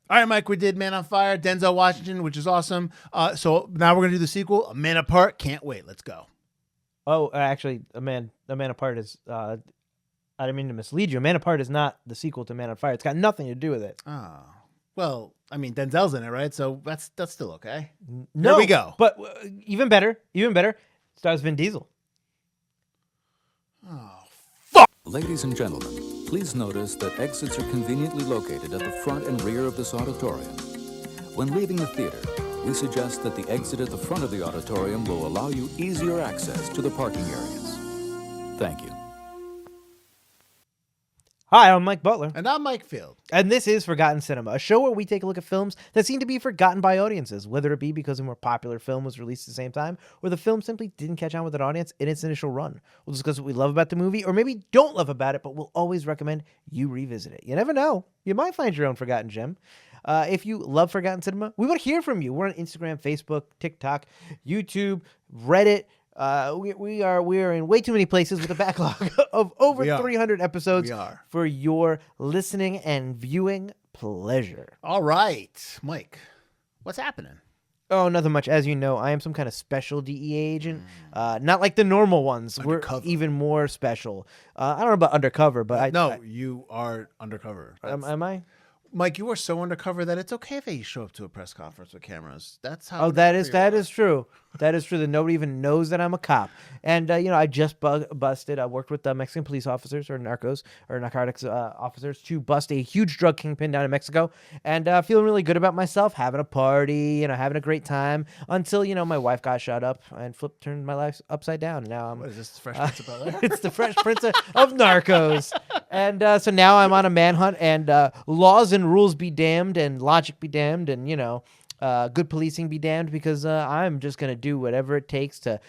All right, Mike, we did Man on Fire, Denzel Washington, which is awesome. So now we're going to do the sequel, A Man Apart. Can't wait. Let's go. Oh, actually, A Man Apart is, I didn't mean to mislead you. A Man Apart is not the sequel to Man on Fire. It's got nothing to do with it. Oh, well, I mean, Denzel's in it, right? So that's still okay. No, Here we go. But even better, stars Vin Diesel. Oh, Ladies and gentlemen, please notice that exits are conveniently located at the front and rear of this auditorium. When leaving the theater, we suggest that the exit at the front of the auditorium will allow you easier access to the parking areas. Thank you. Hi, I'm Mike Butler. And I'm Mike Field. And this is Forgotten Cinema, a show where we take a look at films that seem to be forgotten by audiences, whether it be because a more popular film was released at the same time, or the film simply didn't catch on with an audience in its initial run. We'll discuss what we love about the movie, or maybe don't love about it, but we'll always recommend you revisit it. You never know. You might find your own forgotten gem. If you love Forgotten Cinema, we want to hear from you. We're on Instagram, Facebook, TikTok, YouTube, Reddit. We are in way too many places with a backlog of over 300 episodes for your listening and viewing pleasure. All right, Mike, what's happening? Oh, nothing much. As you know, I am some kind of special DEA agent. Not like the normal ones. Undercover. We're even more special. I don't know about undercover, but you are undercover. Am I? Mike, you are so undercover that it's okay if you show up to a press conference with cameras. That's how. Oh, that is true. That is true. That nobody even knows that I'm a cop. And I just busted. I worked with Mexican police officers or narcotics officers to bust a huge drug kingpin down in Mexico. And feeling really good about myself, having a party, having a great time until my wife got shot up and turned my life upside down. And now I'm. What is this, the Fresh Prince of Bel-Air? It's the Fresh Prince of Narcos. And so now I'm on a manhunt, and laws and rules be damned, and logic be damned, and good policing be damned, because I'm just gonna do whatever it takes to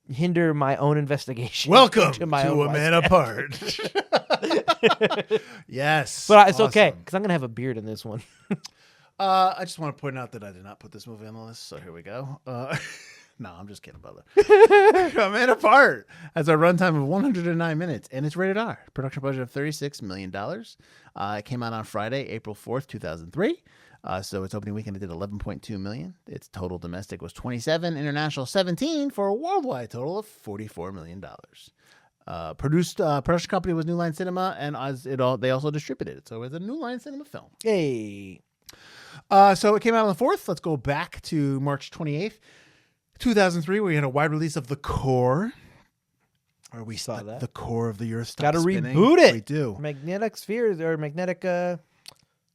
hinder my own investigation. Welcome to A Man Apart. Yes, but it's okay because I'm gonna have a beard in this one. I just want to point out that I did not put this movie on the list, so here we go. No, I'm just kidding, Butler. A Man Apart has a runtime of 109 minutes, and it's rated R. Production budget of $36 million. It came out on Friday, April 4th, 2003. So its opening weekend, it did 11.2 million. Its total domestic was 27, international 17, for a worldwide total of $44 million. Production company was New Line Cinema, and they also distributed it. So it's a New Line Cinema film. Hey. So it came out on the 4th. Let's go back to March 28th. 2003, we had a wide release of The Core. Or we saw that. The core of the Earth stopped spinning. Gotta reboot it. We do. Magnetic spheres or magnetic...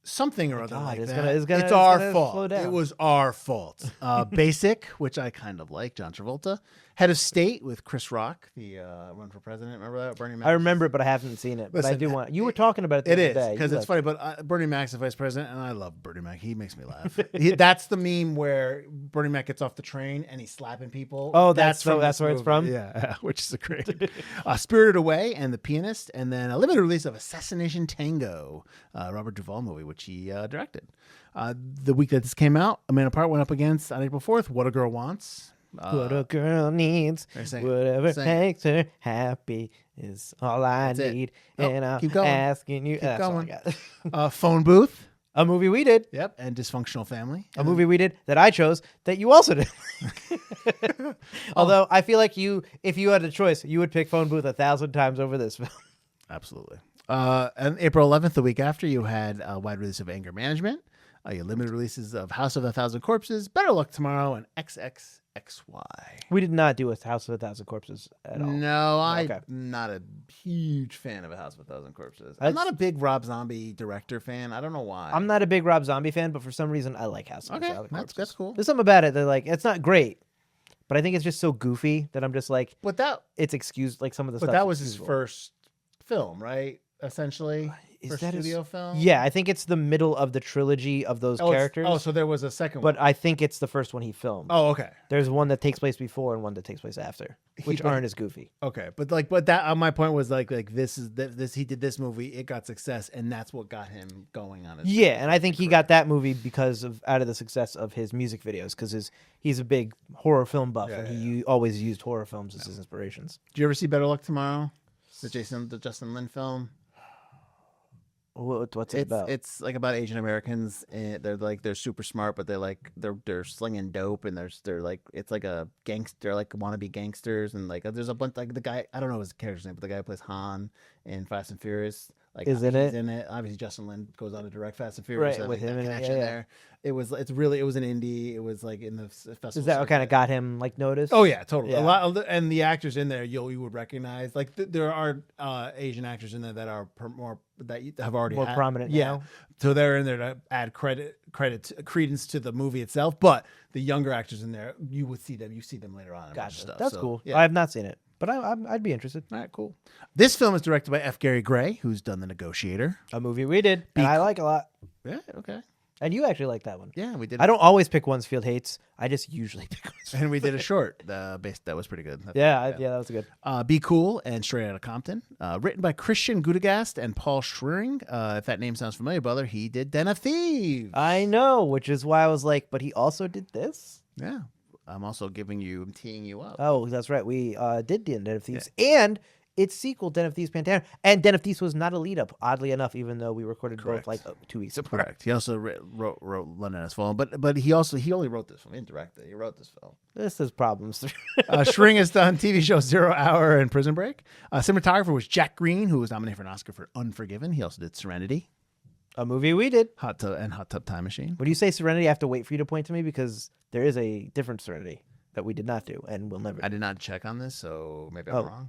something or other like that. It's our fault. It was our fault. Basic, which I kind of like, John Travolta. Head of State with Chris Rock, the run for president. Remember that? Bernie Mac. I remember it, but I haven't seen it. But I do want. You were talking about it the other day. Because it's funny, but Bernie Mac's the vice president, and I love Bernie Mac. He makes me laugh. That's the meme where Bernie Mac gets off the train and he's slapping people. Oh, that's where it's from? Yeah, which is great. Spirited Away and The Pianist, and then a limited release of Assassination Tango, Robert Duvall movie, which he directed. The week that this came out, A Man Apart went up against, on April 4th, What a Girl Wants. What a girl needs, whatever makes her happy is all I need. And I'm asking you. Keep going. Phone Booth. A movie we did. Yep. And Dysfunctional Family. A movie we did that I chose that you also did. Although I feel like if you had a choice, you would pick Phone Booth 1,000 times over this film. Absolutely. And April 11th, the week after, you had a wide release of Anger Management. Your limited releases of House of a Thousand Corpses, Better Luck Tomorrow, and XXXY. We did not do a House of a Thousand Corpses at all. No, I'm not a huge fan of A House of a Thousand Corpses. I'm not a big Rob Zombie director fan. I don't know why. I'm not a big Rob Zombie fan, but for some reason, I like House of a Thousand Corpses. That's cool. There's something about it that it's not great, but I think it's just so goofy that I'm just like, it's excused, like some of the stuff. But that was his first film, right? Essentially. Is that studio film? Yeah, I think it's the middle of the trilogy of those characters. So there was a second one. But I think it's the first one he filmed. Oh, okay. There's one that takes place before and one that takes place after, which aren't as goofy. Okay, but that my point was like this he did this movie, it got success, and that's what got him going on it. Yeah, and I think he got that movie because out of the success of his music videos, because he's a big horror film buff, and he always used horror films as his inspirations. Do you ever see Better Luck Tomorrow? The Justin Lin film. What's it about? It's like about Asian Americans, and they're super smart, but they're slinging dope, and they're like it's like a gangster, like wannabe gangsters, and like there's a bunch like the guy, I don't know his character's name, but the guy who plays Han in Fast and Furious, like Is in he's it? in it. Obviously, Justin Lin goes on to direct Fast and Furious, Right, so with I think him that in it, connection yeah. there. It was an indie. It was like in the festival. Is that what kind of got him like noticed? Oh yeah, totally. Yeah. A lot of and the actors in there you would recognize. Like there are Asian actors in there that are more that have already More had, prominent Yeah, now? so they're in there to add credence to the movie itself. But the younger actors in there, you see them later on. And a bunch of Gotcha. stuff. That's So, cool. Yeah. I have not seen it, but I'd be interested. All right, cool. This film is directed by F. Gary Gray, who's done The Negotiator. A movie we did, and I like a lot. Yeah, okay. And you actually like that one. Yeah, we did. I don't always pick ones Field hates. I just usually pick ones. And we did a short that was pretty good. Yeah, that was good. Be Cool and Straight Outta Compton. Written by Christian Gudegast and Paul Schring. If that name sounds familiar, brother, he did Den of Thieves. I know, which is why I was like, but he also did this. Yeah. I'm also teeing you up. Oh, that's right. We did Den of Thieves and its sequel, Den of Thieves Pantera. And Den of Thieves was not a lead up, oddly enough, even though we recorded Correct. both like 2 weeks apart. Correct. He also wrote London as Fallen, but he only wrote this film. He didn't direct it. He wrote this film. This is problems. Schring has done TV shows 0 Hour and Prison Break. Cinematographer was Jack Green, who was nominated for an Oscar for Unforgiven. He also did Serenity, A movie we did. Hot Tub Time Machine. When you say Serenity, I have to wait for you to point to me because there is a different Serenity that we did not do and we'll never. I did not check on this, so maybe I'm Oh. wrong.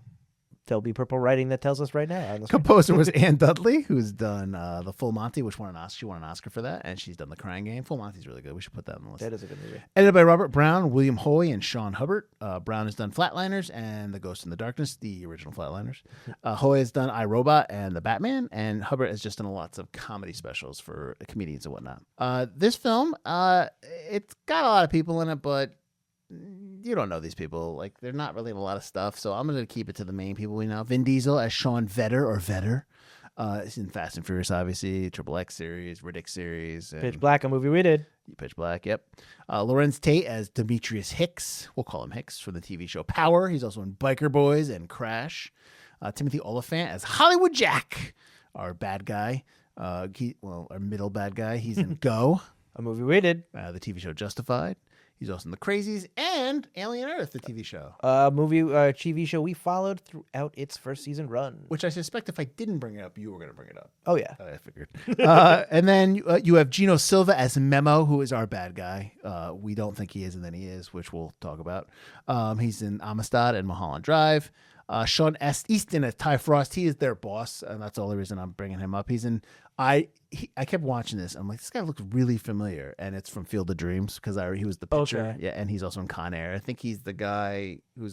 There'll be purple writing that tells us right now. on the screen. Composer was Ann Dudley, who's done The Full Monty, which won an Oscar. She won an Oscar for that, and she's done The Crying Game. Full Monty's really good. We should put that on the list. That is a good movie. Edited by Robert Brown, William Hoy, and Sean Hubbard. Brown has done Flatliners and The Ghost in the Darkness, the original Flatliners. Hoy has done I, Robot and The Batman, and Hubbard has just done lots of comedy specials for comedians and whatnot. This film, it's got a lot of people in it, but you don't know these people. Like, they're not really in a lot of stuff, so I'm going to keep it to the main people we know. Vin Diesel as Sean Vetter. He's in Fast and Furious, obviously, Triple X series, Riddick series. And Pitch Black, a movie we did. Pitch Black, yep. Lorenz Tate as Demetrius Hicks. We'll call him Hicks from the TV show Power. He's also in Biker Boys and Crash. Timothy Oliphant as Hollywood Jack, our bad guy. Our middle bad guy. He's in Go, A movie we did. the TV show Justified. He's also in The Crazies and Alien Earth, the TV show. TV show we followed throughout its first season run. Which I suspect if I didn't bring it up, you were going to bring it up. Oh, yeah. I figured. And then you have Gino Silva as Memo, who is our bad guy. We don't think he is, and then he is, which we'll talk about. He's in Amistad and Mulholland Drive. Sean Easton as Ty Frost. He is their boss, and that's the only reason I'm bringing him up. He's in. I kept watching this. I'm like, this guy looks really familiar, and it's from Field of Dreams because he was the pitcher. Okay. Yeah, and he's also in Con Air. I think he's the guy who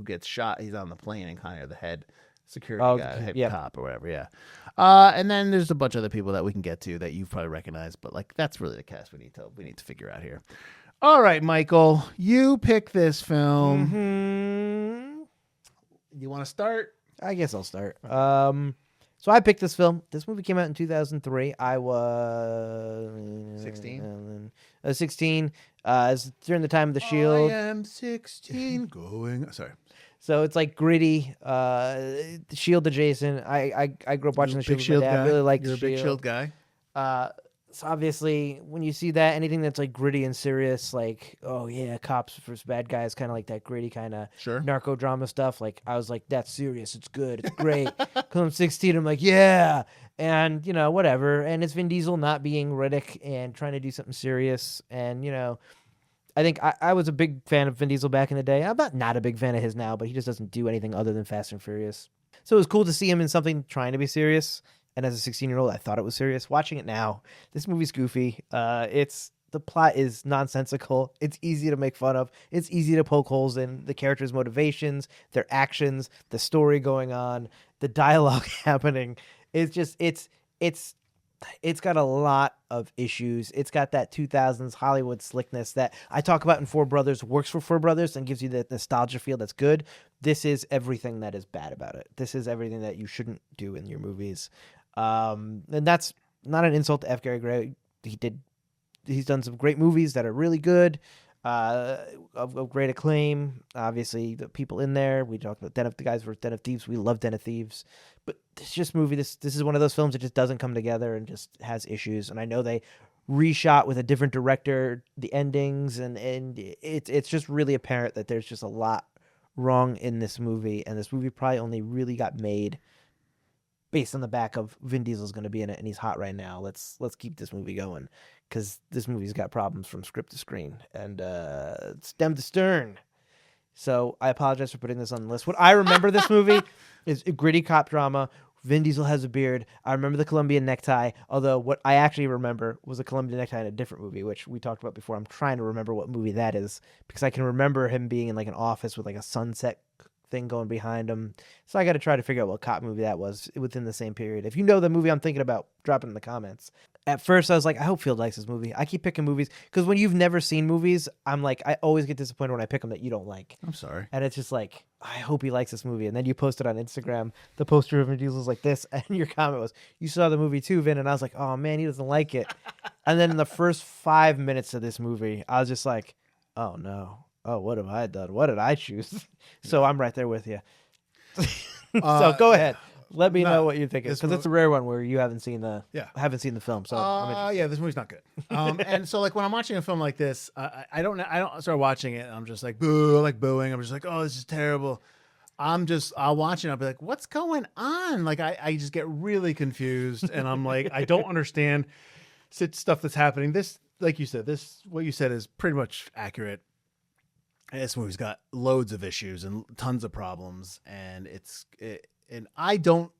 gets shot. He's on the plane in Con Air, the head security guy, head cop or whatever. Yeah. And then there's a bunch of other people that we can get to that you've probably recognized, but like that's really the cast we need to figure out here. All right, Michael, you pick this film. Mm-hmm. You want to start? I guess I'll start. So I picked this film. This movie came out in 2003. I was 16. 16. It's during the time of The Shield. I am 16 going. Sorry. So it's like gritty, Shield adjacent. I grew up watching The Shield. Big Shield with my dad. guy. Really liked You're a The big Shield. Shield guy. So obviously, when you see that, anything that's like gritty and serious, like, oh yeah, cops versus bad guys, kind of like that gritty kind of Sure. narco drama stuff. Like, I was like, that's serious. It's good. It's great. Because I'm 16, I'm like, yeah. And, whatever. And it's Vin Diesel not being Riddick and trying to do something serious. And, I think I was a big fan of Vin Diesel back in the day. I'm not a big fan of his now, but he just doesn't do anything other than Fast and Furious. So it was cool to see him in something trying to be serious. And as a 16-year-old, I thought it was serious. Watching it now, this movie's goofy. The plot is nonsensical. It's easy to make fun of. It's easy to poke holes in the characters' motivations, their actions, the story going on, the dialogue happening. It's just it's got a lot of issues. It's got that 2000s Hollywood slickness that I talk about in Four Brothers, works for Four Brothers and gives you that nostalgia feel that's good. This is everything that is bad about it. This is everything that you shouldn't do in your movies. And that's not an insult to F. Gary Gray. He's done some great movies that are really good. of great acclaim. Obviously, the people in there. We talked about the guys who were Den of Thieves. We love Den of Thieves. But this movie, this is one of those films that just doesn't come together and just has issues. And I know they reshot with a different director the endings, and it's just really apparent that there's just a lot wrong in this movie. And this movie probably only really got made based on the back of Vin Diesel's going to be in it, and he's hot right now. Let's keep this movie going, because this movie's got problems from script to screen and stem to stern. So I apologize for putting this on the list. What I remember this movie is a gritty cop drama. Vin Diesel has a beard. I remember the Colombian necktie, although what I actually remember was a Colombian necktie in a different movie, which we talked about before. I'm trying to remember what movie that is, because I can remember him being in like an office with like a sunset thing going behind him. So I got to try to figure out what cop movie that was within the same period. If you know the movie I'm thinking about, drop it in the comments. At first, I was like, I hope Field likes this movie. I keep picking movies because when you've never seen movies, I'm like, I always get disappointed when I pick them that you don't like. I'm sorry. And it's just like, I hope he likes this movie. And then you post it on Instagram. The poster of Vin Diesel's like this, and your comment was, "You saw the movie too, Vin?" And I was like, oh man, he doesn't like it. And then in the first 5 minutes of this movie, I was just like, oh no. Oh, what have I done? What did I choose? So I'm right there with you. So go ahead. Let me know what you're thinking, because it's a rare one where you haven't seen the film. So yeah, this movie's not good. And so like when I'm watching a film like this, I don't start watching it and I'm just like booing. I'm just like, oh, this is terrible. I'll watch it and I'll be like, what's going on? Like I just get really confused and I'm like, I don't understand stuff that's happening. This, like you said, what you said is pretty much accurate. This movie's got loads of issues and tons of problems, and and I don't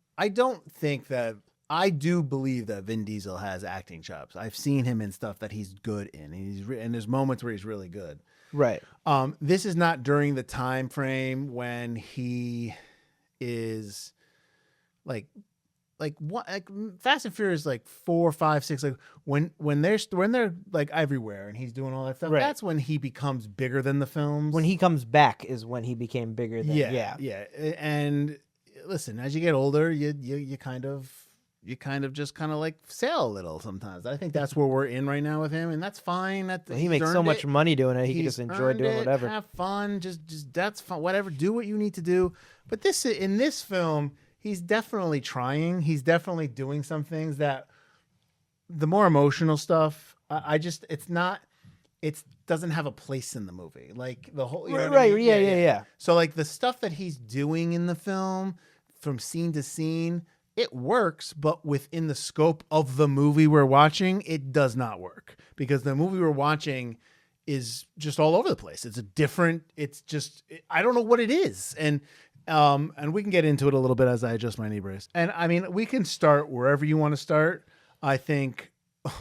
think that, I do believe that Vin Diesel has acting chops. I've seen him in stuff that he's good in, and there's moments where he's really good. Right. This is not during the time frame when he is like what, like Fast and Furious, like 4, 5, 6, like when they're like everywhere and he's doing all that stuff. Right. That's when he becomes bigger than the films. When he comes back is when he became bigger than yeah. And listen, as you get older, you kind of just kind of like sail a little sometimes. I think that's where we're in right now with him, and that's fine. He makes so much money doing it. He can just enjoy doing whatever. Have fun. Just that's fun. Whatever. Do what you need to do. But in this film, he's definitely trying. He's definitely doing some things that the more emotional stuff, it doesn't have a place in the movie. Like the whole, you know what I mean? Yeah. So like the stuff that he's doing in the film from scene to scene, it works, but within the scope of the movie we're watching, it does not work, because the movie we're watching is just all over the place. I don't know what it is. And we can get into it a little bit as I adjust my knee brace. And I mean, we can start wherever you want to start. I think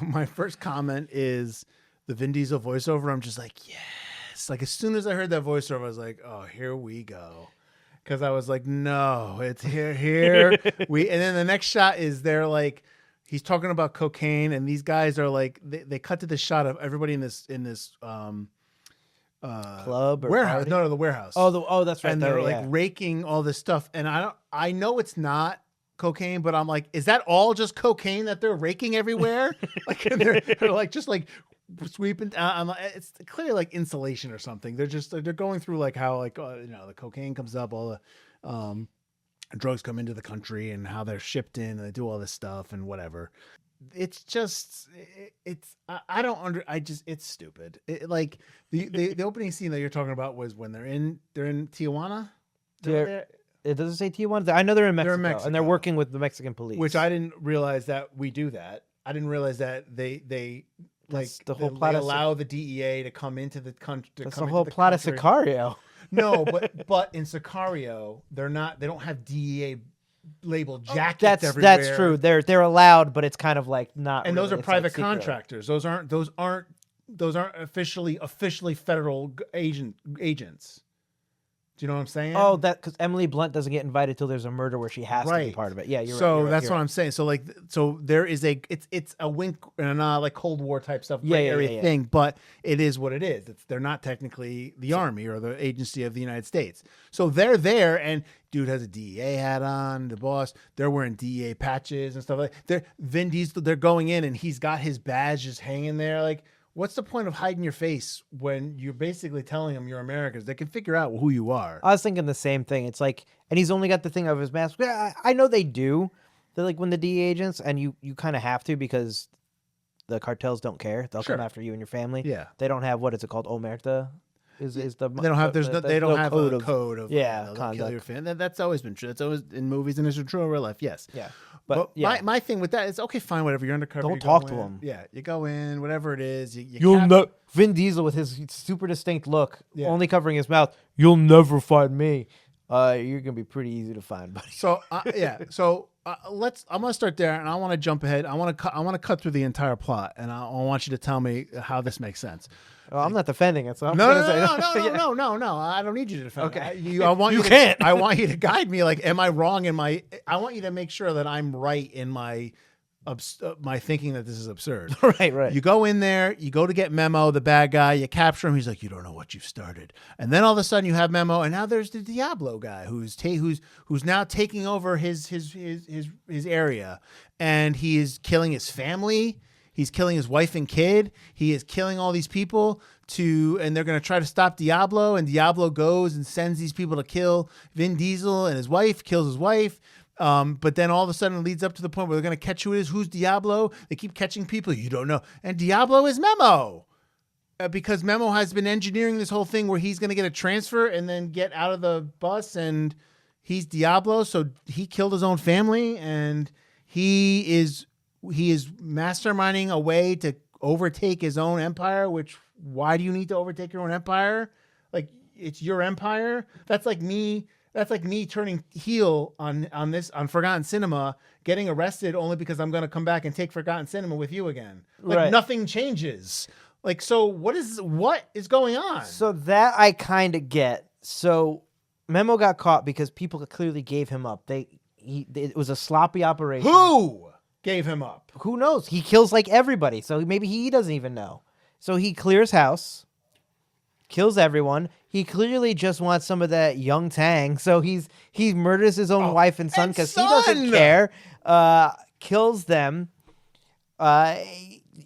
my first comment is the Vin Diesel voiceover. I'm just like, yes. Like as soon as I heard that voiceover, I was like, oh, here we go. Because I was like, no, it's here. And then the next shot is they're like, he's talking about cocaine, and these guys are like, they cut to the shot of everybody in this club or warehouse. party? No, the warehouse. Oh, that's right. And they're like raking all this stuff, and I know it's not cocaine, but I'm like, is that all just cocaine that they're raking everywhere? Like and they're like just like sweeping. I'm like, it's clearly like insulation or something. They're going through like how like the cocaine comes up, all the drugs come into the country, and how they're shipped in, and they do all this stuff and whatever. It's just it's stupid. Like the opening scene that you're talking about was when they're in Tijuana. It doesn't say Tijuana. I know they're in Mexico, and they're working with the Mexican police. Which I didn't realize that we do that. I didn't realize that they like the whole plot allow the DEA to come into the country. That's the whole plot of Sicario. No, but in Sicario, they don't have DEA labeled jackets everywhere. That's true. They're allowed, but it's kind of like not. And really. those are private contractors. Those aren't officially federal agents. Do you know what I'm saying? Oh, because Emily Blunt doesn't get invited till there's a murder where she has to be part of it. Yeah, you're right. So that's what I'm saying. So like, there is it's a wink and like Cold War type stuff, area thing, but it is what it is. They're not technically the Army or the agency of the United States. So they're there, and dude has a DEA hat on. The boss, they're wearing DEA patches and stuff like. Vin Diesel, they're going in, and he's got his badge just hanging there. Like, what's the point of hiding your face when you're basically telling them you're Americans? They can figure out who you are. I was thinking the same thing. It's like, and he's only got the thing of his mask. Yeah, I know they do. They're like when the DEA agents, and you kind of have to because the cartels don't care. They'll Sure. come after you and your family. Yeah. They don't have, what is it called? Omerta? Is the They don't have. They don't have a code of yeah, they'll kill your conduct. fan. That's always been true. It's always in movies and it's true in real life. Yes. Yeah. But yeah. my thing with that is okay, fine, whatever. You're undercover. Don't you talk go to in. him. Yeah, you go in, whatever it is. You'll know Vin Diesel with his super distinct look, Yeah. only covering his mouth. You'll never find me. You're gonna be pretty easy to find, buddy. So yeah, so I'm gonna start there, and I want to jump ahead. I want to cut through the entire plot, and I want you to tell me how this makes sense. Well, I'm not defending it, so I'm No, gonna say no. I don't need you to defend. Okay. I want You to, can't. I want you to guide me. Like, am I wrong in my? I want you to make sure that I'm right in my thinking that this is absurd. right. You go in there, you go to get Memo, the bad guy, you capture him. He's like, you don't know what you've started. And then all of a sudden you have Memo, and now there's the Diablo guy who's now taking over his area, and he is killing his family. He's killing his wife and kid. He is killing all these people and they're going to try to stop Diablo. And Diablo goes and sends these people to kill Vin Diesel and his wife, kills his wife. But then all of a sudden it leads up to the point where they're going to catch who it is. Who's Diablo? They keep catching people. You don't know. And Diablo is Memo. Because Memo has been engineering this whole thing where he's going to get a transfer and then get out of the bus, and he's Diablo. So he killed his own family, and he is masterminding a way to overtake his own empire, which why do you need to overtake your own empire? Like, it's your empire. That's like me turning heel on Forgotten Cinema, getting arrested only because I'm going to come back and take Forgotten Cinema with you again. Like, Right. Nothing changes. Like, so what is going on? So that I kind of get. So Memo got caught because people clearly gave him up. It was a sloppy operation. Who gave him up? Who knows? He kills like everybody, so maybe he doesn't even know. So he clears house, kills everyone. He clearly just wants some of that young tang, so he murders his own wife and son because he doesn't care. Kills them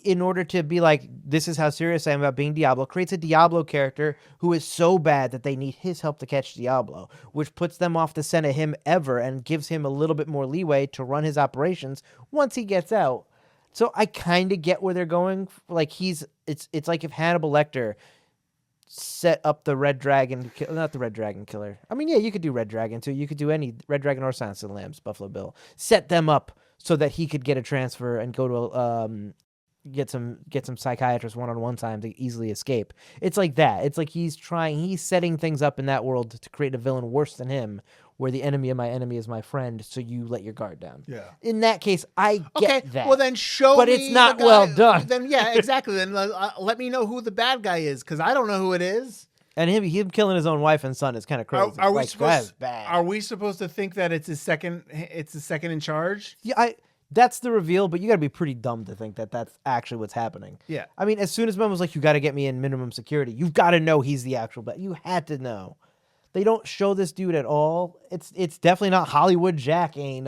in order to be like, this is how serious I am about being Diablo. Creates a Diablo character who is so bad that they need his help to catch Diablo, which puts them off the scent of him ever and gives him a little bit more leeway to run his operations once he gets out. So I kind of get where they're going. Like, it's like if Hannibal Lecter set up the Red Dragon, not the Red Dragon Killer. I mean, yeah, you could do Red Dragon too. You could do any Red Dragon or Silence of the Lambs, Buffalo Bill. Set them up so that he could get a transfer and go to get some psychiatrist one-on-one time to easily escape. It's like that. It's like he's setting things up in that world to create a villain worse than him, where the enemy of my enemy is my friend, so you let your guard down. Yeah. In that case, I get that. Well, then show but me it's not the guy. well done. Then, yeah, exactly. Then let me know who the bad guy is, because I don't know who it is. And him killing his own wife and son is kind of crazy. Are we Like, supposed? that's bad. Are we supposed to think that it's his second? It's the second in charge. Yeah, that's the reveal, but you got to be pretty dumb to think that that's actually what's happening. Yeah. I mean, as soon as Mom was like, you got to get me in minimum security, you've got to know he's the actual bad. You had to know. They don't show this dude at all. It's definitely not Hollywood Jack ain't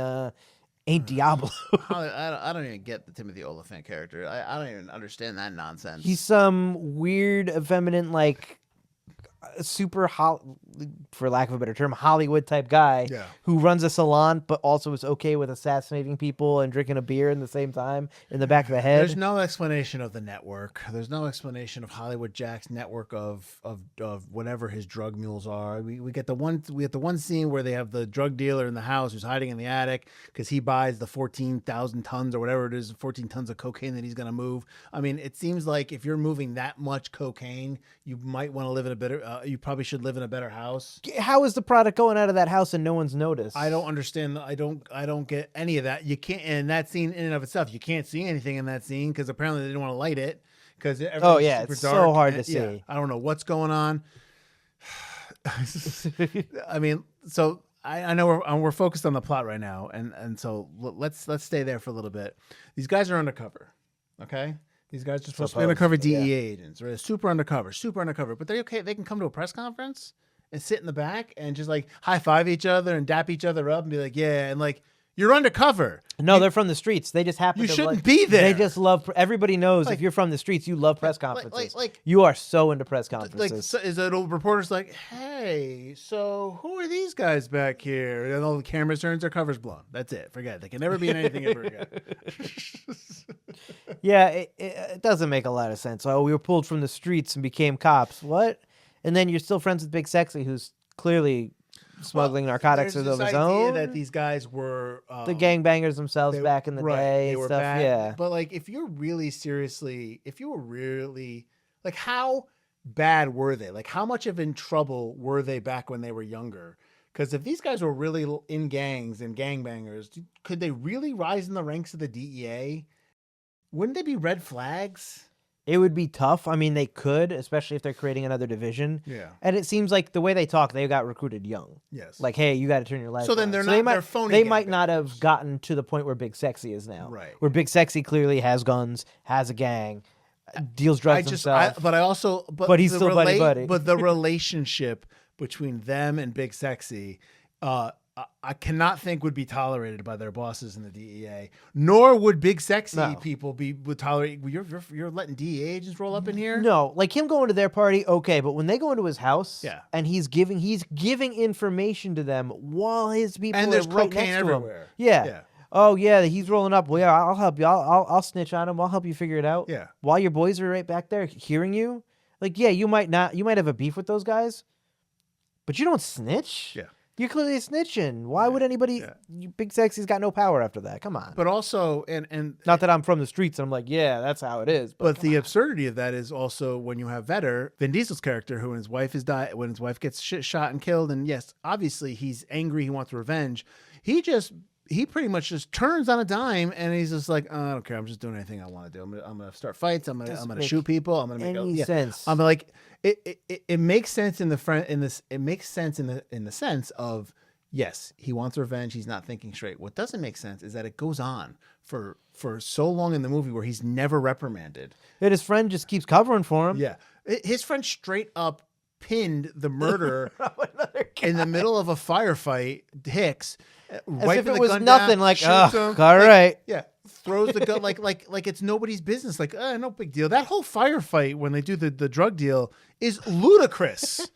Diablo. I don't even get the Timothy Olyphant character. I don't even understand that nonsense. He's some weird, effeminate, like super for lack of a better term, Hollywood type guy who runs a salon, but also is okay with assassinating people and drinking a beer in the same time in the back of the head. There's no explanation of the network. There's no explanation of Hollywood Jack's network of whatever his drug mules are. We get the one scene where they have the drug dealer in the house who's hiding in the attic because he buys the 14,000 tons or whatever it is, 14 tons of cocaine that he's going to move. I mean, it seems like if you're moving that much cocaine, you might want to live in a better. You probably should live in a better house. How is the product going out of that house and no one's noticed? I don't understand. I don't get any of that. You can't. And that scene in and of itself, you can't see anything in that scene because apparently they didn't want to light it because it's super so dark hard to see. I don't know what's going on. I mean, so I know we're focused on the plot right now, and so let's stay there for a little bit. These guys are undercover, okay? These guys are supposed to be undercover DEA agents, right? Super undercover. But they can come to a press conference and sit in the back and just like high five each other and dap each other up and be like, yeah, and like You're undercover. No, they're from the streets. They just happen You to shouldn't be there. They just love. Everybody knows if you're from the streets, you love press conferences. You are so into press conferences. Is it old reporters like, hey, so who are these guys back here? And all the cameras turns, their cover's blown. That's it. Forget it. They can never be in anything ever again. Yeah, it doesn't make a lot of sense. Oh, we were pulled from the streets and became cops. What? And then you're still friends with Big Sexy, who's clearly smuggling narcotics of his own. That these guys were the gangbangers themselves back in the day and stuff. Bad. Yeah, but like, if you were really like, how bad were they? Like, how much of in trouble were they back when they were younger? Because if these guys were really in gangs and gangbangers, could they really rise in the ranks of the DEA? Wouldn't they be red flags? it would be tough. I mean, they could, especially if they're creating another division. Yeah. And it seems like the way they talk, they got recruited young. Yes. Like, hey, you got to turn your life. So then on. they're So not. they're phony. They might not have gotten to the point where Big Sexy is now. Right. Where Big Sexy clearly has guns, has a gang, deals drugs himself. But he's still buddy. But the relationship between them and Big Sexy, I cannot think would be tolerated by their bosses in the DEA. Nor would Big Sexy people would tolerate. You're letting DEA agents roll up in here? No, like him going to their party, okay, but when they go into his house, and he's giving information to them while his people and are there's right cocaine next everywhere. to him. Yeah. Oh yeah, he's rolling up. Well, yeah, I'll help you. I'll snitch on him. I'll help you figure it out. Yeah. While your boys are right back there hearing you, like, yeah, you might have a beef with those guys, but you don't snitch. Yeah. You're clearly snitching. Why would anybody? Big Sexy's got no power after that. Come on. But also, and not that I'm from the streets and I'm like, yeah, that's how it is. But the absurdity of that is also when you have Vetter, Vin Diesel's character, who when his wife gets shot and killed, and yes, obviously he's angry, he wants revenge. He pretty much just turns on a dime and he's just like, I don't care. I'm just doing anything I want to do. I'm gonna start fights. I'm gonna shoot people. I'm gonna make any sense. I'm like, it makes sense in the sense of, yes, he wants revenge. He's not thinking straight. What doesn't make sense is that it goes on for so long in the movie where he's never reprimanded. And his friend just keeps covering for him. Yeah, his friend straight up pinned the murderer in the middle of a firefight. Hicks. As if it was nothing, like, all right. Yeah, throws the gun like it's nobody's business. Like, no big deal. That whole firefight when they do the drug deal is ludicrous.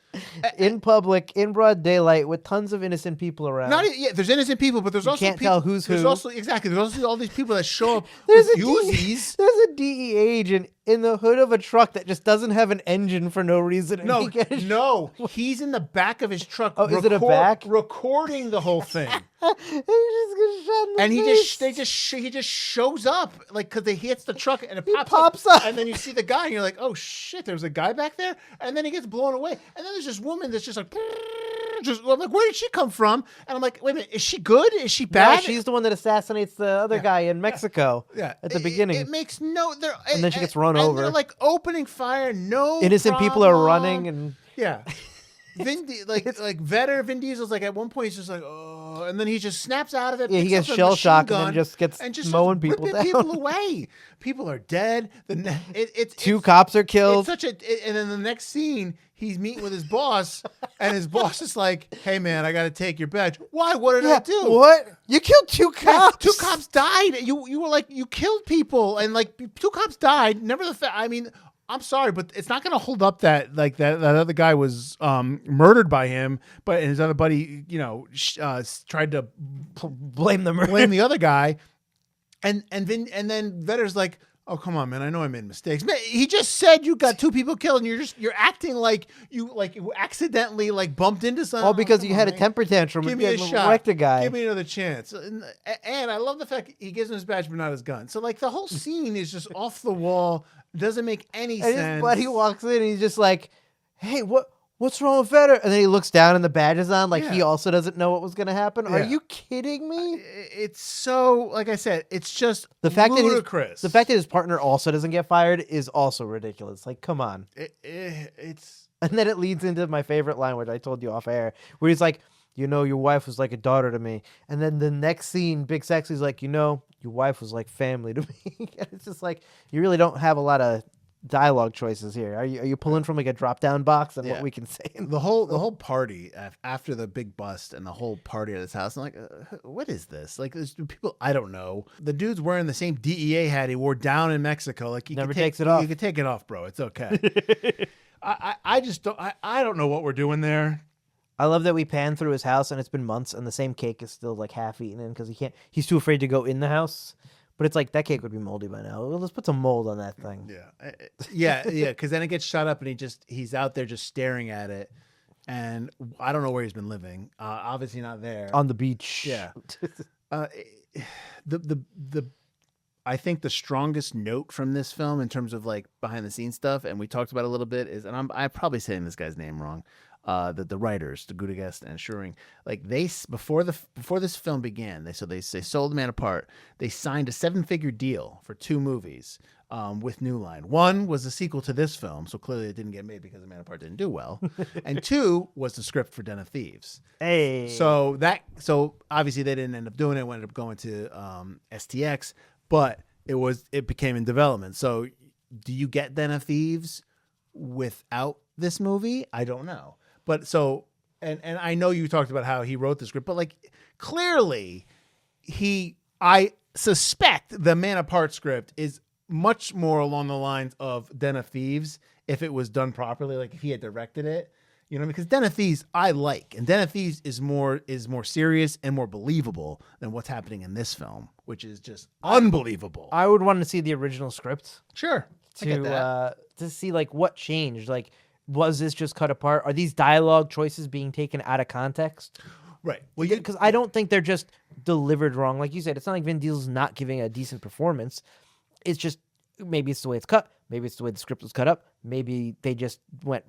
In public, in broad daylight, with tons of innocent people around. There's innocent people, but there's also can't tell who's who. There's also all these people that show up with Uzis. There's a DEA agent in the hood of a truck that just doesn't have an engine for no reason. No, he's in the back of his truck. Oh, is it a back? Recording the whole thing. And he just gets shot in the face. He just shows up like because he hits the truck and it pops up, and then you see the guy and you're like, oh shit, there's a guy back there, and then he gets blown away, and then there's this woman that's just like. I'm like, where did she come from? And I'm like, wait a minute, is she good? Is she bad? No, she's the one that assassinates the other guy in Mexico. At the beginning. It makes no. And then she gets run over. They're like opening fire. No. Innocent people are running and. Yeah. Vin Diesel's like at one point he's just like, oh, and then he just snaps out of it. Yeah, he gets shell shocked and then just gets mowing people down. People away. People are dead. Two cops are killed. And then the next scene, he's meeting with his boss, and his boss is like, "Hey man, I got to take your badge." Why? What did I do? What? You killed two cops. Two cops died. You were like, you killed people, and like two cops died. Never the fact. I mean. I'm sorry, but it's not going to hold up that that other guy was murdered by him, but his other buddy, tried to blame the other guy, and then Vetter's like, oh come on, man, I know I made mistakes. Man, he just said you got two people killed, and you're acting like you accidentally bumped into someone. All because you had a temper tantrum. Give me a shot. Wrecked a guy. Give me another chance. And I love the fact he gives him his badge but not his gun. So the whole scene is just off the wall. Doesn't make any sense. His buddy walks in and he's just like, hey, what's wrong with Vetter? And then he looks down and the badge is on. He also doesn't know what was going to happen. Yeah. Are you kidding me? It's so, like I said, it's just ludicrous. The fact that his partner also doesn't get fired is also ridiculous. Like, come on. It's... And then it leads into my favorite line, which I told you off air, where he's like, your wife was like a daughter to me. And then the next scene, Big Sexy's like, your wife was like family to me. And it's just like, you really don't have a lot of dialogue choices here? Are you pulling from like a drop down box and Yeah. what we can say? The whole party after the big bust and the whole party at his house. I'm like, what is this? Like, there's people I don't know. The dude's wearing the same DEA hat he wore down in Mexico. Like, he Never takes it off. You can take it off, bro. It's okay. I just don't. I don't know what we're doing there. I love that we pan through his house and it's been months and the same cake is still like half eaten in because he's too afraid to go in the house. But it's like that cake would be moldy by now. Well, let's put some mold on that thing. Yeah. Because then it gets shut up and he's out there just staring at it, and I don't know where he's been living. Obviously not there On the beach. Yeah. I think the strongest note from this film in terms of like behind the scenes stuff, and we talked about it a little bit, is, and I'm probably saying this guy's name wrong. The writers, the Gudegast and Schuring, like before this film began, they sold The Man Apart. They signed a 7-figure deal for 2 movies with New Line. One was a sequel to this film, so clearly it didn't get made because The Man Apart didn't do well, and 2 was the script for Den of Thieves. Hey. So obviously they didn't end up doing it. Ended up going to STX, but it became in development. So do you get Den of Thieves without this movie? I don't know. But so, and I know you talked about how he wrote the script, but like clearly I suspect the Man Apart script is much more along the lines of Den of Thieves if it was done properly, like if he had directed it, you know, because Den of Thieves I like, and Den of Thieves is more serious and more believable than what's happening in this film, which is just unbelievable. I would want to see the original script. Sure. I get that. To see like what changed. Like, was this just cut apart? Are these dialogue choices being taken out of context? Right. Well, Because I don't think they're just delivered wrong. Like you said, it's not like Vin Diesel's not giving a decent performance. It's just maybe it's the way it's cut. Maybe it's the way the script was cut up. Maybe they just went,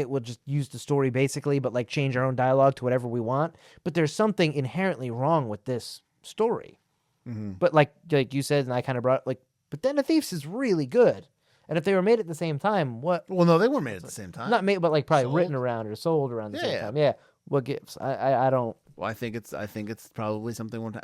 it, we'll just use the story basically, but like change our own dialogue to whatever we want. But there's something inherently wrong with this story. Mm-hmm. But like you said, and I kind of brought like, but Den of Thieves is really good. And if they were made at the same time, what? Well, no, they weren't made at the same time. Not made, but like probably sold. Written around or sold around the same time. Yeah. What gives? I don't. Well, I think it's probably something.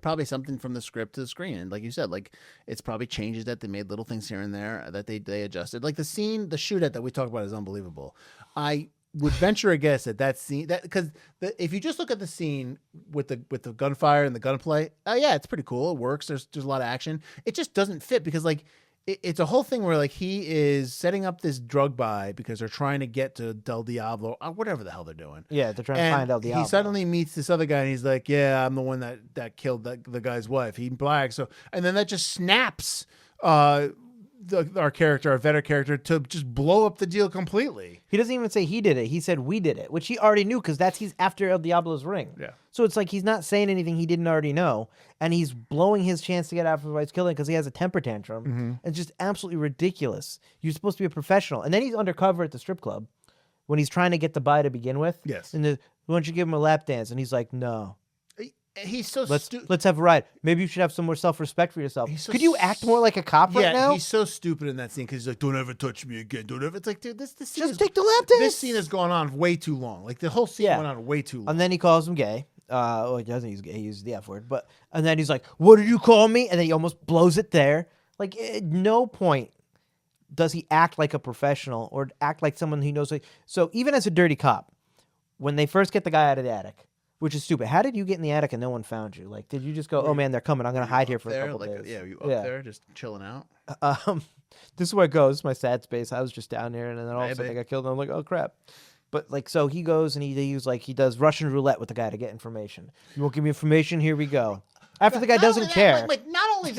Probably something from the script to the screen, and like you said, like it's probably changes that they made, little things here and there that they adjusted. Like the shootout that we talked about is unbelievable. I would venture a guess that scene, because if you just look at the scene with the gunfire and the gunplay, yeah, it's pretty cool. It works. There's a lot of action. It just doesn't fit because like. It's a whole thing where like he is setting up this drug buy because they're trying to get to Del Diablo, whatever the hell they're doing. Yeah, they're trying to find Del Diablo. He suddenly meets this other guy and he's like, "Yeah, I'm the one that killed the guy's wife." He brags. So, and then that just snaps our veteran character, to just blow up the deal completely. He doesn't even say he did it. He said we did it, which he already knew because he's after El Diablo's ring. Yeah. So it's like he's not saying anything he didn't already know, and he's blowing his chance to get after the wife's killing because he has a temper tantrum. Mm-hmm. It's just absolutely ridiculous. You're supposed to be a professional, and then he's undercover at the strip club when he's trying to get the buy to begin with. Yes. And why don't you give him a lap dance? And he's like, no. He's so let's have a ride. Maybe you should have some more self-respect for yourself. Could you act more like a cop right now? Yeah, he's so stupid in that scene because he's like, "Don't ever touch me again. Don't ever." It's like, dude, this scene just take the lap dance. This scene has gone on way too long. Like the whole scene went on way too long. And then he calls him gay. Well, he doesn't use gay. He uses the F word. And then he's like, "What did you call me?" And then he almost blows it there. Like at no point does he act like a professional or act like someone who knows. So even as a dirty cop, when they first get the guy out of the attic. Which is stupid. How did you get in the attic and no one found you? Like, did you just go, "Oh man, they're coming. I'm gonna hide here for a couple days." Yeah, you up there just chilling out. This is where it goes. My sad space. I was just down there, and then all of a sudden I got killed. And I'm like, "Oh crap!" But like, so he goes and he does Russian roulette with the guy to get information. You won't give me information. Here we go. After the guy doesn't care. Like, not only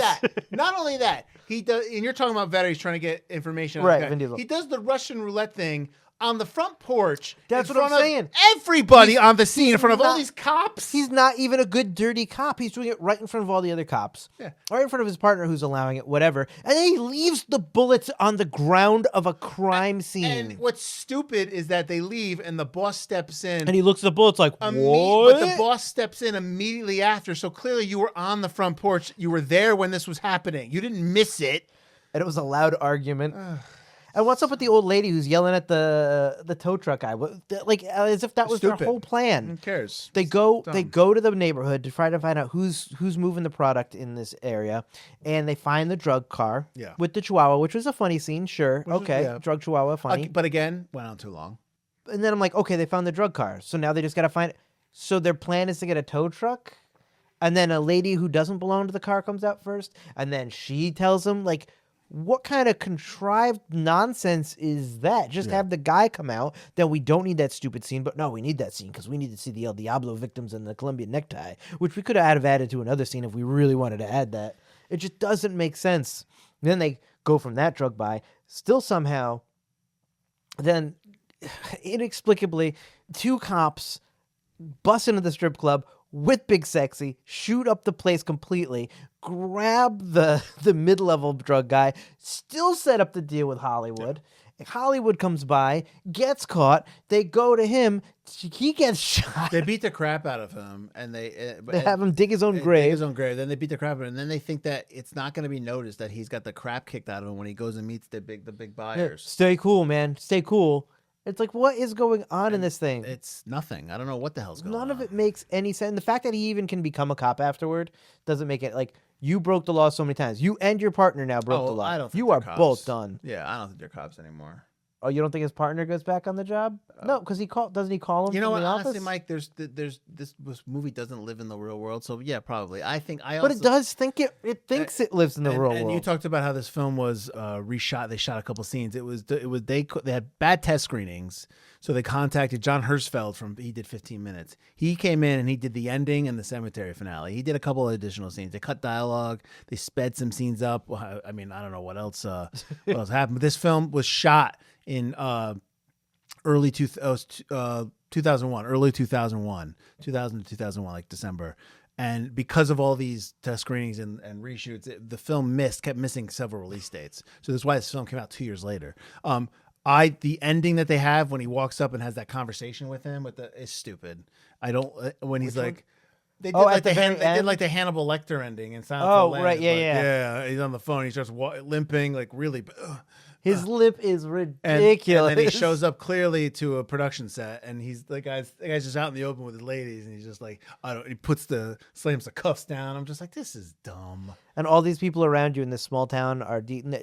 that, he does. And you're talking about Vetter. He's trying to get information. Right. Vin Diesel. He does the Russian roulette thing. On the front porch, that's what I'm saying. Everybody on the scene, in front of all these cops. He's not even a good dirty cop. He's doing it right in front of all the other cops. Yeah. Right in front of his partner who's allowing it, whatever. And then he leaves the bullets on the ground of a crime scene. And what's stupid is that they leave and the boss steps in. And he looks at the bullets like, what? But the boss steps in immediately after. So clearly you were on the front porch. You were there when this was happening. You didn't miss it. And it was a loud argument. And what's up with the old lady who's yelling at the tow truck guy? Like as if that was their Stupid. whole plan. Who cares? They It's go dumb. to the neighborhood to try to find out who's moving the product in this area, and they find the drug car Yeah. with the chihuahua, which was a funny scene. Sure, Which was- okay, yeah. drug chihuahua, funny. But again, went on too long. And then I'm like, okay, they found the drug car, so now they just gotta find. So their plan is to get a tow truck, and then a lady who doesn't belong to the car comes out first, and then she tells them like. What kind of contrived nonsense is that? Just have the guy come out. Then we don't need that stupid scene, but no, we need that scene because we need to see the El Diablo victims and the Colombian necktie, which we could have added to another scene if we really wanted to add that. It just doesn't make sense. Then they go from that drug buy, still somehow, then inexplicably, 2 cops bust into the strip club with Big Sexy, shoot up the place completely, grab the mid-level drug guy, still set up the deal with Hollywood. Hollywood comes by, gets caught. They go to him. He gets shot. They beat the crap out of him, and They have him dig his own grave. His own grave. Then they beat the crap out of him, and then they think that it's not going to be noticed that he's got the crap kicked out of him when he goes and meets the big buyers. Stay cool, man. Stay cool. It's like, what is going on in this thing? It's nothing. I don't know what the hell's going on. None of it makes any sense. The fact that he even can become a cop afterward doesn't make it like you broke the law so many times. You and your partner now broke the law. I don't think you they're are cops. both done. Yeah, I don't think they're cops anymore. Oh, you don't think his partner goes back on the job? No, because doesn't he call him? You know from what? the Honestly, office? Mike, this movie doesn't live in the real world, so yeah, probably. But it does think it thinks it lives in the real And world. you talked about how this film was reshot. They shot a couple scenes. They had bad test screenings, so they contacted John Hirschfeld he did 15 minutes. He came in and he did the ending and the cemetery finale. He did a couple of additional scenes. They cut dialogue. They sped some scenes up. I mean, I don't know what else happened. But this film was shot in early 2001, 2000 to 2001, like December. And because of all these test screenings and reshoots, the film kept missing several release dates. So that's why this film came out 2 years later. The ending that they have when he walks up and has that conversation with him is stupid. I don't when he's like. They did at the very end? like the Hannibal Lecter ending in Silence Oh, of the Lambs. right, yeah, Like, yeah. Yeah, he's on the phone. He starts limping, like really. His lip is And ridiculous. then he shows up clearly to a production set, and he's the guy's just out in the open with his ladies, and he's just like, he slams the cuffs down. I'm just like, this is dumb. And all these people around you in this small town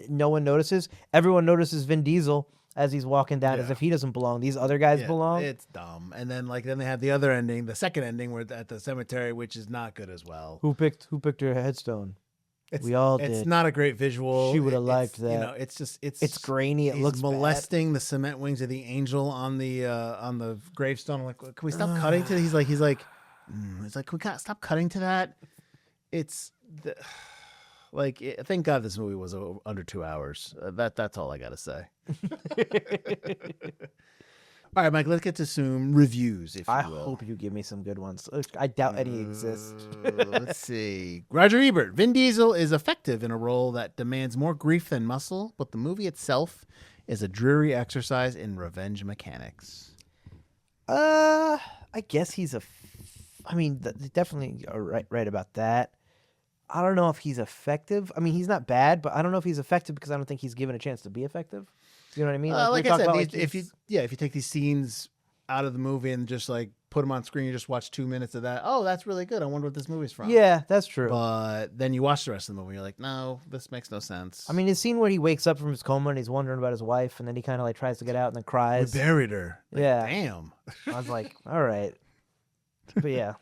no one notices. Everyone notices Vin Diesel as he's walking down as if he doesn't belong. These other guys belong. It's dumb. And then they have the other ending, the second ending, where at the cemetery, which is not good as well. Who picked her headstone? We all did. It's not a great visual. She would have liked that. You know, it's grainy. It he's looks molesting the cement wings of the angel on the gravestone. I'm like, can we stop cutting to? He's like, can we stop cutting to that? It's thank God this movie was under 2 hours. That's all I gotta say. All right, Mike, let's get to some reviews, if you will. I hope you give me some good ones. I doubt any exist. Let's see. Roger Ebert. Vin Diesel is effective in a role that demands more grief than muscle, but the movie itself is a dreary exercise in revenge mechanics. I guess he's definitely are right about that. I don't know if he's effective. I mean, he's not bad, but I don't know if he's effective because I don't think he's given a chance to be effective. You know what I mean? Like we I talked said, about, if you take these scenes out of the movie and just like put them on screen, you just watch 2 minutes of that. Oh, that's really good. I wonder what this movie's from. Yeah, that's true. But then you watch the rest of the movie, you're like, no, this makes no sense. I mean, his scene where he wakes up from his coma and he's wondering about his wife, and then he kind of like tries to get out and then we cries. buried her. Like, Yeah. Damn. I was like, all right, but yeah.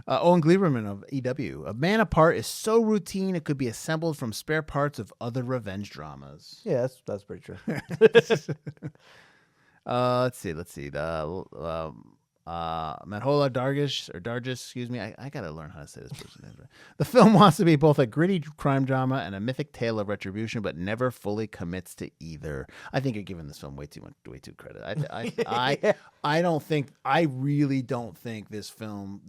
Owen Gleiberman of EW. A Man Apart is so routine it could be assembled from spare parts of other revenge dramas. Yeah, that's pretty true. Let's see. Manhola Dargish, excuse me. I gotta learn how to say this person's name. The film wants to be both a gritty crime drama and a mythic tale of retribution, but never fully commits to either. I think you're giving this film way too credit. I really don't think this film.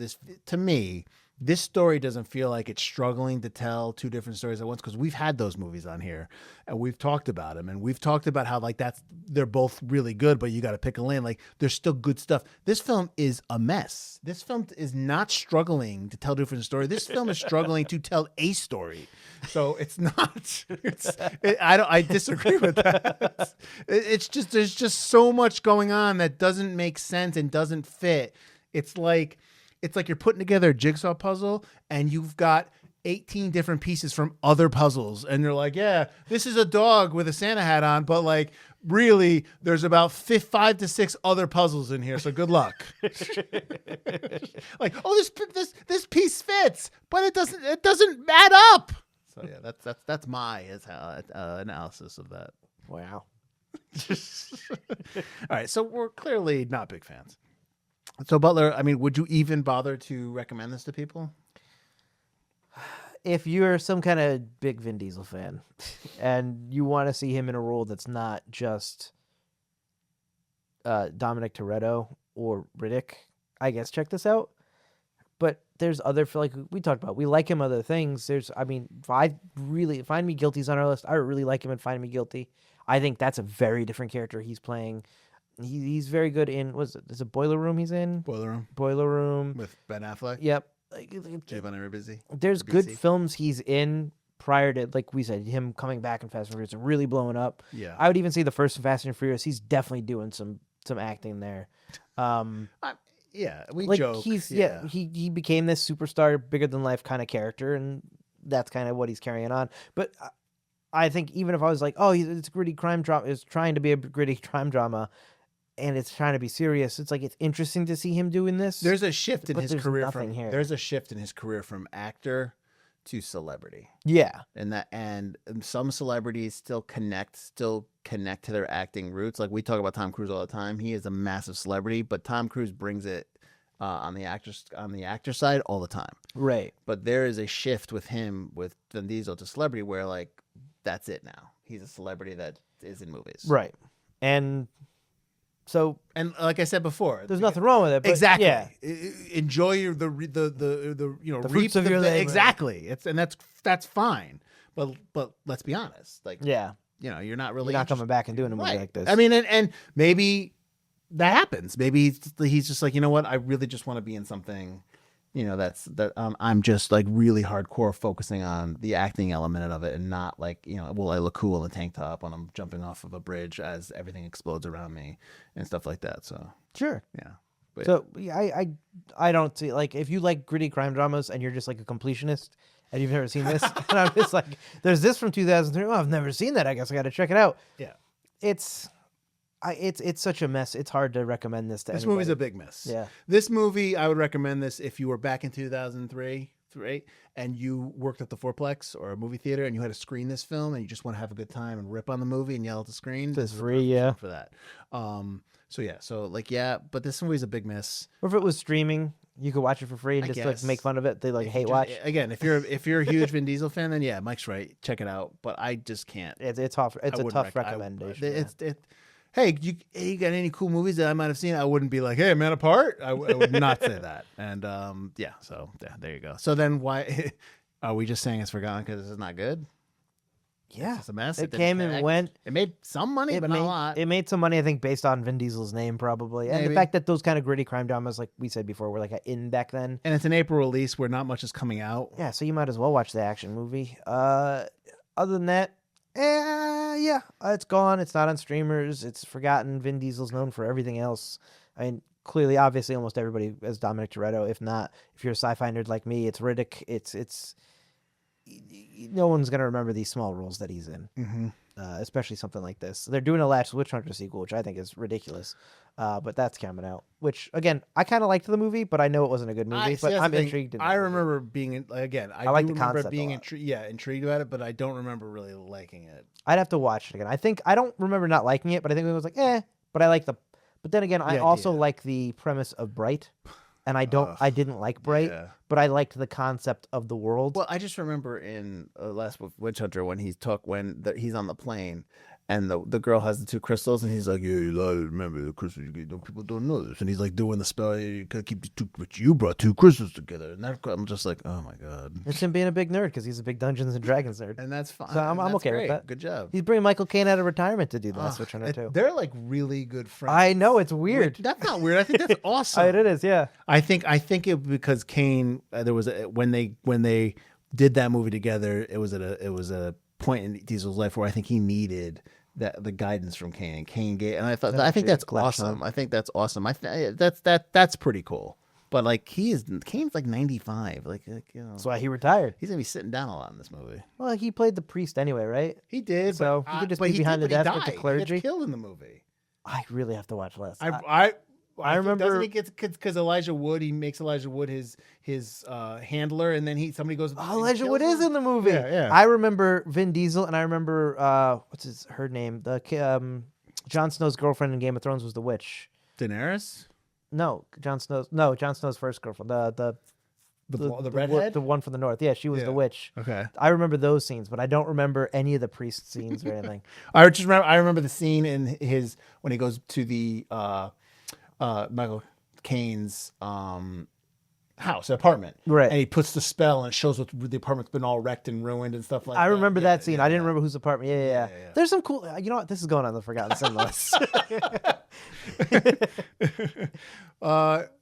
To me, this story doesn't feel like it's struggling to tell two different stories at once, because we've had those movies on here and we've talked about them, and we've talked about how like they're both really good, but you got to pick a lane. Like there's still good stuff. This film is a mess. This film is not struggling to tell different stories. This film is struggling to tell a story. So it's not. I disagree with that. It's just there's just so much going on that doesn't make sense and doesn't fit. It's like you're putting together a jigsaw puzzle and you've got 18 different pieces from other puzzles, and you're like, yeah, this is a dog with a Santa hat on, but like really there's about 5 to 6 other puzzles in here, so good luck. Like, oh, this piece fits, but it doesn't add up. So yeah, that's my analysis of that. Wow. All right, so we're clearly not big fans. So Butler, I mean, would you even bother to recommend this to people? If you're some kind of big Vin Diesel fan and you want to see him in a role that's not just Dominic Toretto or Riddick, I guess check this out. But there's other, like we talked about, we like him other things. Find Me Guilty's on our list. I really like him in Find Me Guilty. I think that's a very different character he's playing. He's very good in, is it Boiler Room he's in? Boiler Room. With Ben Affleck? Yep. Javon Busy. There's good films he's in prior to, like we said, him coming back in Fast and Furious and really blowing up. Yeah. I would even say the first Fast and Furious, he's definitely doing some acting there. Yeah, we like joke. He became this superstar, bigger than life kind of character, and that's kind of what he's carrying on. But I think even if I was like, oh, it's a gritty crime drama, it's trying to be a gritty crime drama, and it's trying to be serious, it's like it's interesting to see him doing this. There's a shift in his career there's a shift in his career from actor to celebrity. Yeah. And some celebrities still connect to their acting roots. Like we talk about Tom Cruise all the time. He is a massive celebrity, but Tom Cruise brings it on the actor side all the time. Right. But there is a shift with him, with Vin Diesel, to celebrity, where like that's it now. He's a celebrity that is in movies. Right. And so, and like I said before, there's nothing wrong with it. But exactly. Yeah. Enjoy the fruits of your labor. Exactly. That's fine. But let's be honest. Like, yeah, you're not coming back and doing a movie like this. I mean, and maybe that happens. Maybe he's just like, you know what? I really just want to be in something. I'm just like really hardcore focusing on the acting element of it, and not like, will I look cool in a tank top when I'm jumping off of a bridge as everything explodes around me and stuff like that. So sure, yeah. But, so I don't see, like, if you like gritty crime dramas and you're just like a completionist and you've never seen this, and I'm just like, there's this from 2003. Oh, I've never seen that. I guess I got to check it out. Yeah, it's such a mess. It's hard to recommend this to This anybody. movie's a big mess. Yeah. This movie, I would recommend this if you were back in 2003 and you worked at the Fourplex or a movie theater and you had to screen this film and you just want to have a good time and rip on the movie and yell at the screen. It's free, yeah. For that. But this movie's a big miss. Or if it was streaming, you could watch it for free and just like make fun of it. They like hate watch. Again, if you're a huge Vin Diesel fan, then yeah, Mike's right. Check it out. But I just can't. It's tough. It's a tough recommendation. Hey, you got any cool movies that I might have seen? I wouldn't be like, hey, Man Apart. I would not say that. And there you go. So then why are we just saying it's forgotten because it's not good? Yeah, it's a mess. It came and went. It made some money, but not a lot. It made some money, I think, based on Vin Diesel's name, probably, and the fact that those kind of gritty crime dramas, like we said before, were like in back then. And it's an April release where not much is coming out. Yeah, so you might as well watch the action movie. Other than that, it's gone. It's not on streamers. It's forgotten. Vin Diesel's known for everything else. I mean, clearly, obviously, almost everybody is Dominic Toretto. If not, if you're a sci-fi nerd like me, it's Riddick. It's no one's gonna remember these small roles that he's in, especially something like this. They're doing a Last Witch Hunter sequel, which I think is ridiculous, but that's coming out. Which again, I kind of liked the movie, but I know it wasn't a good movie. But I'm intrigued. I remember being I like the concept being intrigued about it, but I don't remember really liking it. I'd have to watch it again. I don't remember not liking it, but I think it was like But I like But then again, I also like the premise of Bright. And I didn't like Bright, but I liked the concept of the world. Well, I just remember in Last Witch Hunter when he's on the plane And the girl has the 2 crystals, and he's like, "Yeah, you lied. Remember the crystals? People don't know this." And he's like doing the spell. You gotta keep the 2, but you brought 2 crystals together. And I'm just like, oh my god. It's him being a big nerd because he's a big Dungeons and Dragons nerd. And that's fine. So I'm That's okay with great. that. Good job. He's bringing Michael Caine out of retirement to do the Last Witch Hunter too. They're like really good friends. I know, it's weird. That's not weird. I think that's awesome. It is, yeah. I think it because Kane. There was when they did that movie together. It was a point in Diesel's life where I think he needed the guidance from Kane. And Kane gave, and I think that's awesome. I think that's awesome. That's pretty cool. But like Kane's like 95. Like you know, That's why he retired. he's gonna be sitting down a lot in this movie. Well, he played the priest anyway, right? He did, So but, he could just but be he behind did, the but he desk with the died. He clergy. gets killed in the movie. I really have to watch less. I remember- doesn't he get because Elijah Wood, he makes Elijah Wood his handler, and then somebody goes. and Elijah kills Wood is him? in the movie. Yeah. I remember Vin Diesel, and I remember what's her name? Jon Snow's girlfriend in Game of Thrones was the witch. Daenerys, No, Jon Snow's first girlfriend. the redhead, the one from the north. Yeah, she was Yeah. the witch. Okay. I remember those scenes, but I don't remember any of the priest scenes or anything. I remember the scene in his when he goes to the Michael Caine's house, apartment, Right. And he puts the spell, and it shows what the apartment's been all wrecked and ruined and stuff like that. I remember Yeah, that scene. I didn't remember whose apartment. Yeah. There's some cool. You know what? This is going on the Forgotten Cinema list.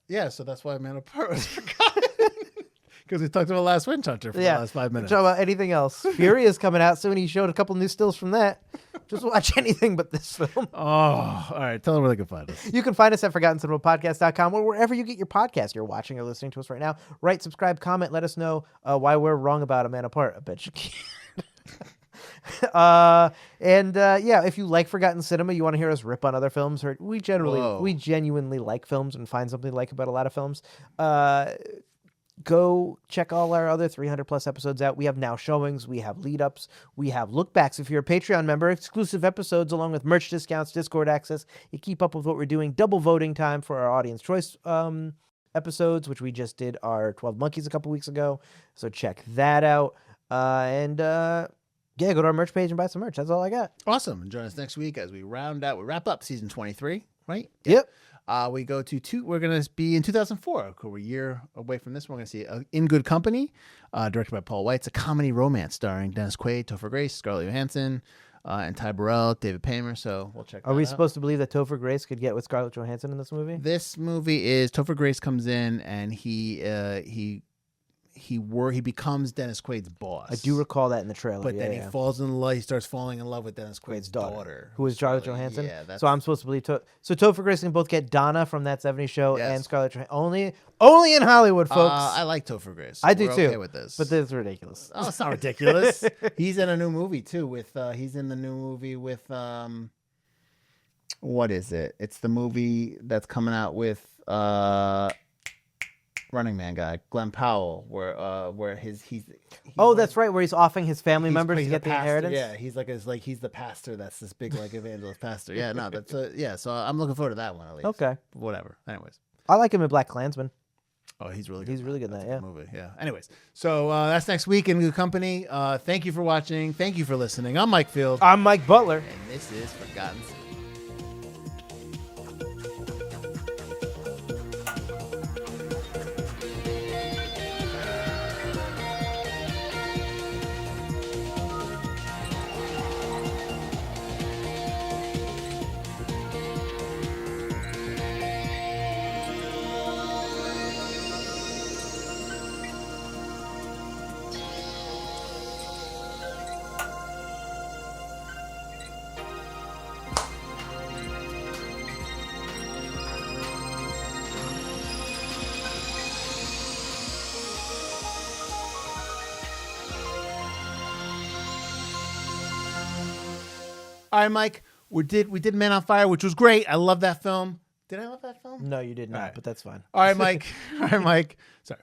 Yeah, so that's why Man Apart was forgotten. Because we talked about Last Witch Hunter for the last 5 minutes. Talk about anything else. Fury is coming out soon. He showed a couple new stills from that. Just watch anything but this film. Oh, all right. Tell them where they can find us. You can find us at ForgottenCinemaPodcast.com or wherever you get your podcast. You're watching or listening to us right now. Write, subscribe, comment. Let us know why we're wrong about A Man Apart. I bet you can. If you like Forgotten Cinema, you want to hear us rip on other films, or we genuinely like films and find something to like about a lot of films. Go check all our other 300 plus episodes out. We have now showings, we have lead ups, we have look backs if you're a Patreon member, exclusive episodes along with merch discounts, Discord access. You keep up with what we're doing. Double voting time for our audience choice episodes, which we just did our 12 Monkeys a couple weeks ago. So check that out. Go to our merch page and buy some merch. That's all I got. Awesome. And join us next week as we wrap up season 23, right? Yep. We go to we're going to be in 2004. We're a year away from this. We're going to see In Good Company, directed by Paul Weitz, a comedy romance starring Dennis Quaid, Topher Grace, Scarlett Johansson, and Ty Burrell, David Paymer. So we'll check that out. Are we supposed to believe that Topher Grace could get with Scarlett Johansson in this movie? This movie is Topher Grace comes in and he becomes Dennis Quaid's boss. I do recall that in the trailer. But then he falls in love. He starts falling in love with Dennis Quaid's daughter, who is Scarlett Johansson. Yeah, so I'm supposed to believe. So Topher Grace can both get Donna from That 70s Show and Scarlett Johansson. Only in Hollywood, folks. I like Topher Grace. I do We're too. Okay with this, but this is ridiculous. Oh, it's not ridiculous. He's in a new movie too. What is it? It's the movie that's coming out with Running Man guy, Glenn Powell, where he's that's right, where he's offering his family members to get the inheritance. Yeah, he's the pastor. That's this big evangelist pastor. Yeah, no, that's So I'm looking forward to that one at least. Okay, whatever. Anyways, I like him in Black Klansman. Oh, he's really good. He's really good in that. Yeah, movie. Yeah. Anyways, so that's next week in Good Company. Thank you for watching. Thank you for listening. I'm Mike Field. I'm Mike Butler, and this is Forgotten Cinema. All right, Mike. We did Man on Fire, which was great. I love that film. Did I love that film? No, you did not, right. but that's fine. All right, Mike. Sorry.